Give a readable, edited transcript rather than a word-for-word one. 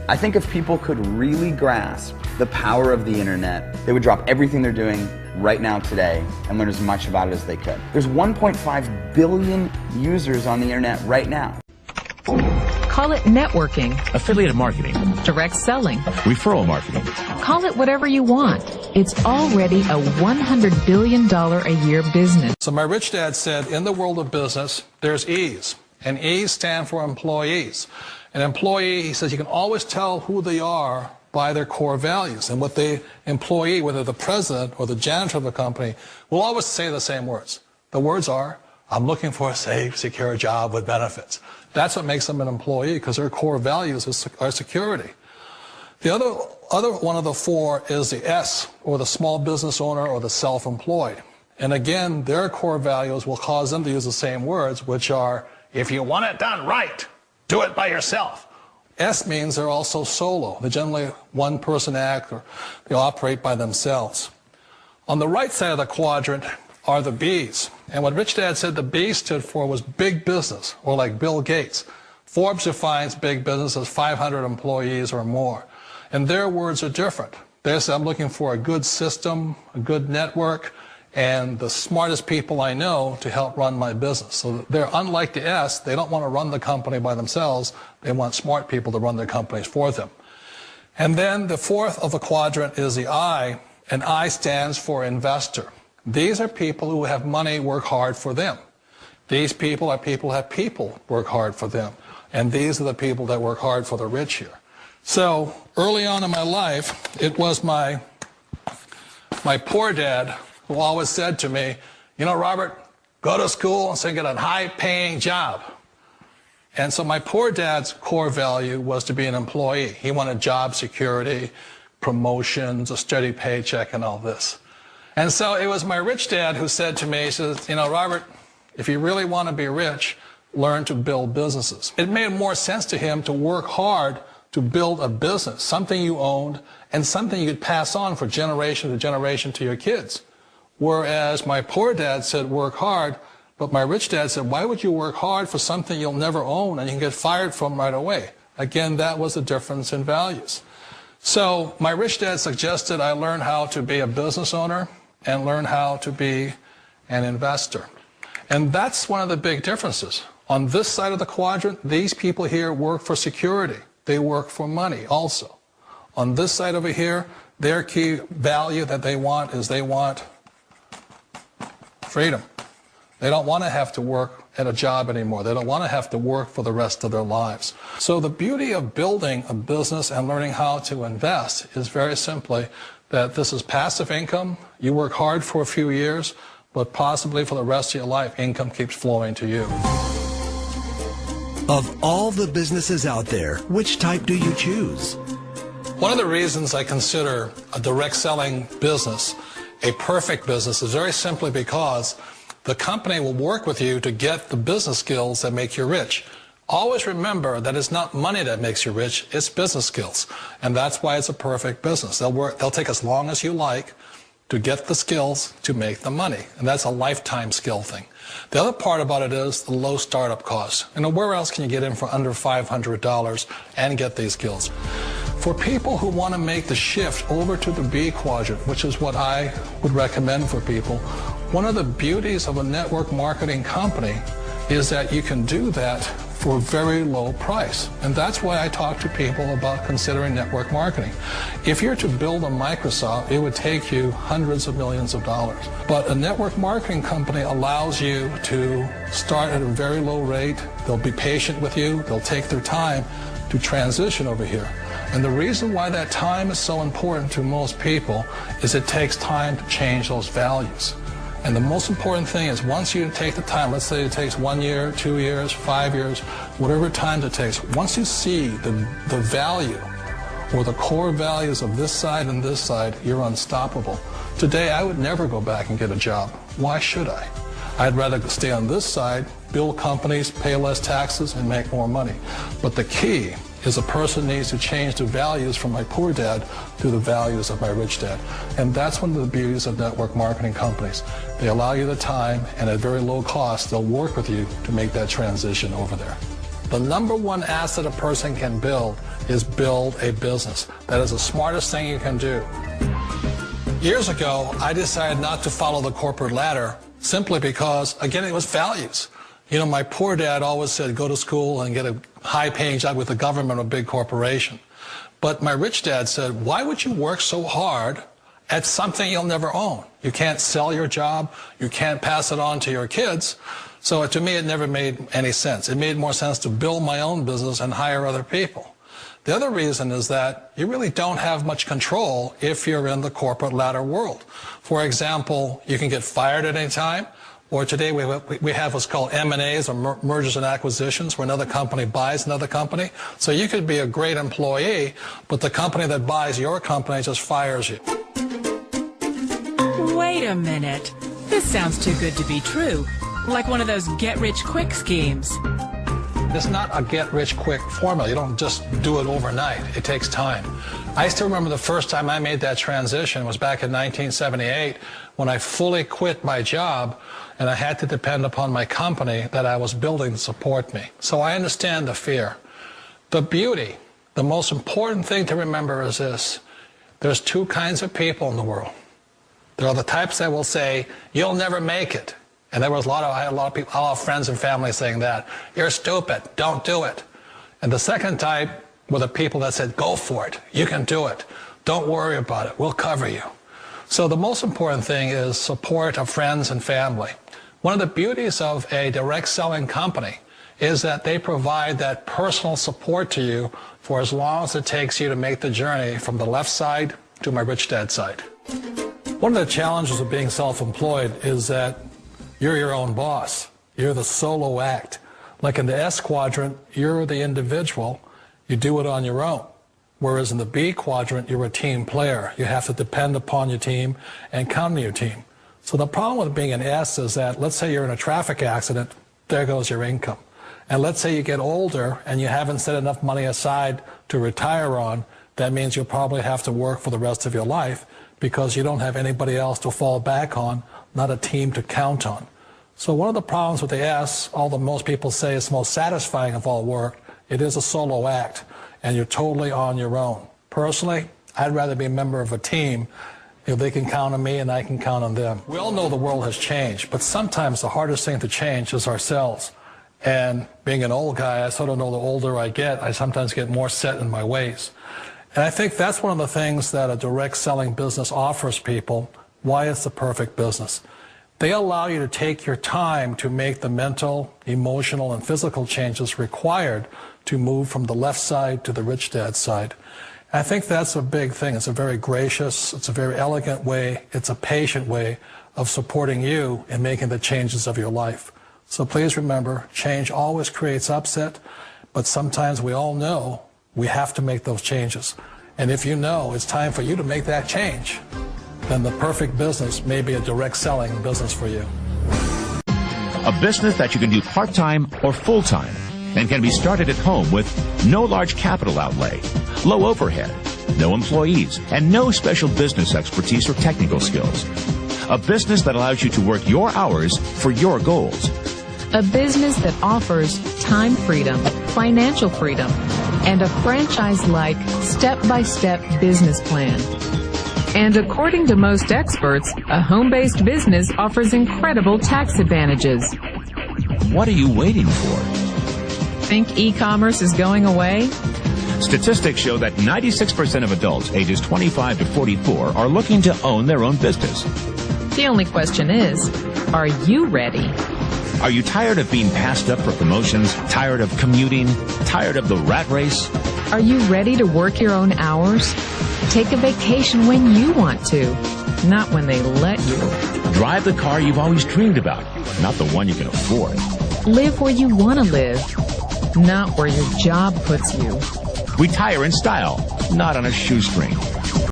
I think if people could really grasp the power of the internet, they would drop everything they're doing right now today and learn as much about it as they could. There's 1.5 billion users on the internet right now. Call it networking, affiliate marketing, direct selling, referral marketing. Call it whatever you want. It's already a $100 billion a year business. So my rich dad said, in the world of business, there's E's. And E's stand for employees. An employee, he says, you can always tell who they are by their core values. And what the employee, whether the president or the janitor of the company, will always say the same words. The words are, I'm looking for a safe, secure job with benefits. That's what makes them an employee, because their core values are security. The other one of the four is the S, or the small business owner or the self-employed. And again, their core values will cause them to use the same words, which are, if you want it done right, do it by yourself. S means they're also solo. They're generally one-person act, or they operate by themselves. On the right side of the quadrant are the B's. And what Rich Dad said the B stood for was big business, or like Bill Gates. Forbes defines big business as 500 employees or more. And their words are different. They say, I'm looking for a good system, a good network, and the smartest people I know to help run my business. So they're unlike the S. They don't want to run the company by themselves. They want smart people to run their companies for them. And then the fourth of the quadrant is the I, and I stands for investor. These are people who have money work hard for them. These people are people who have people work hard for them. And these are the people that work hard for the rich here. So early on in my life, it was my poor dad who always said to me, you know, Robert, go to school and so get a high-paying job. And so my poor dad's core value was to be an employee. He wanted job security, promotions, a steady paycheck, and all this. And so it was my rich dad who said to me, he says, you know, Robert, if you really want to be rich, learn to build businesses. It made more sense to him to work hard to build a business, something you owned and something you could pass on for generation to generation to your kids. Whereas my poor dad said work hard, but my rich dad said, why would you work hard for something you'll never own and you can get fired from right away? Again, that was the difference in values. So my rich dad suggested I learn how to be a business owner and learn how to be an investor. And that's one of the big differences. On this side of the quadrant, these people here work for security. They work for money also. On this side over here, their key value that they want is they want freedom. They don't want to have to work at a job anymore. They don't want to have to work for the rest of their lives. So the beauty of building a business and learning how to invest is very simply that this is passive income. You work hard for a few years, but possibly for the rest of your life, income keeps flowing to you. Of all the businesses out there, which type do you choose? One of the reasons I consider a direct selling business a perfect business is very simply because the company will work with you to get the business skills that make you rich. Always remember that it's not money that makes you rich, it's business skills. And that's why it's a perfect business. They'll take as long as you like to get the skills to make the money. And that's a lifetime skill thing. The other part about it is the low startup cost. You know, where else can you get in for under $500 and get these skills? For people who want to make the shift over to the B quadrant, which is what I would recommend for people, one of the beauties of a network marketing company is that you can do that for a very low price. And that's why I talk to people about considering network marketing. If you're to build a Microsoft, it would take you hundreds of millions of dollars. But a network marketing company allows you to start at a very low rate. They'll be patient with you. They'll take their time to transition over here. And the reason why that time is so important to most people is it takes time to change those values. And the most important thing is once you take the time, let's say it takes 1 year, 2 years, 5 years, whatever time it takes, once you see the value or the core values of this side and this side, you're unstoppable. Today, I would never go back and get a job. Why should I? I'd rather stay on this side, build companies, pay less taxes, and make more money. But the key is a person needs to change the values from my poor dad to the values of my rich dad. And that's one of the beauties of network marketing companies. They allow you the time, and at very low cost, they'll work with you to make that transition over there. The number one asset a person can build is build a business. That is the smartest thing you can do. Years ago, I decided not to follow the corporate ladder simply because, again, it was values. You know, my poor dad always said, go to school and get a high-paying job with the government or a big corporation. But my rich dad said, why would you work so hard at something you'll never own? You can't sell your job. You can't pass it on to your kids. So to me, it never made any sense. It made more sense to build my own business and hire other people. The other reason is that you really don't have much control if you're in the corporate ladder world. For example, you can get fired at any time, or today we have what's called M&As, or mergers and acquisitions, where another company buys another company. So you could be a great employee, but the company that buys your company just fires you. Wait a minute. This sounds too good to be true. Like one of those get-rich-quick schemes. It's not a get-rich-quick formula. You don't just do it overnight. It takes time. I still remember the first time I made that transition was back in 1978 when I fully quit my job and I had to depend upon my company that I was building to support me. So I understand the fear. The beauty, the most important thing to remember is this. There's two kinds of people in the world. There are the types that will say, you'll never make it. And there was I had a lot of people, a lot of friends and family saying that. You're stupid. Don't do it. And the second type were the people that said, go for it. You can do it. Don't worry about it. We'll cover you. So the most important thing is support of friends and family. One of the beauties of a direct selling company is that they provide that personal support to you for as long as it takes you to make the journey from the left side to my rich dad side. One of the challenges of being self-employed is that you're your own boss. You're the solo act. Like in the S quadrant, you're the individual. You do it on your own. Whereas in the B quadrant, you're a team player. You have to depend upon your team and count on your team. So the problem with being an S is that, let's say you're in a traffic accident, there goes your income. And let's say you get older and you haven't set enough money aside to retire on, that means you'll probably have to work for the rest of your life because you don't have anybody else to fall back on, not a team to count on. So one of the problems with the S, although most people say it's most satisfying of all work, it is a solo act, and you're totally on your own. Personally, I'd rather be a member of a team if they can count on me and I can count on them. We all know the world has changed, but sometimes the hardest thing to change is ourselves. And being an old guy, I sort of know the older I get, I sometimes get more set in my ways. And I think that's one of the things that a direct selling business offers people, why it's the perfect business. They allow you to take your time to make the mental, emotional, and physical changes required to move from the left side to the rich dad side. I think that's a big thing. It's a very gracious, it's a very elegant way, it's a patient way of supporting you in making the changes of your life. So please remember, change always creates upset, but sometimes we all know we have to make those changes. And if you know it's time for you to make that change, then the perfect business may be a direct selling business for you. A business that you can do part-time or full-time and can be started at home with no large capital outlay, low overhead, no employees, and no special business expertise or technical skills. A business that allows you to work your hours for your goals. A business that offers time freedom, financial freedom, and a franchise-like, step-by-step business plan. And according to most experts, a home-based business offers incredible tax advantages. What are you waiting for? Think e-commerce is going away? Statistics show that 96% of adults ages 25 to 44 are looking to own their own business. The only question is, are you ready? Are you tired of being passed up for promotions? Tired of commuting? Tired of the rat race? Are you ready to work your own hours? Take a vacation when you want to, not when they let you. Drive the car you've always dreamed about, not the one you can afford. Live where you want to live, not where your job puts you. Retire in style, not on a shoestring.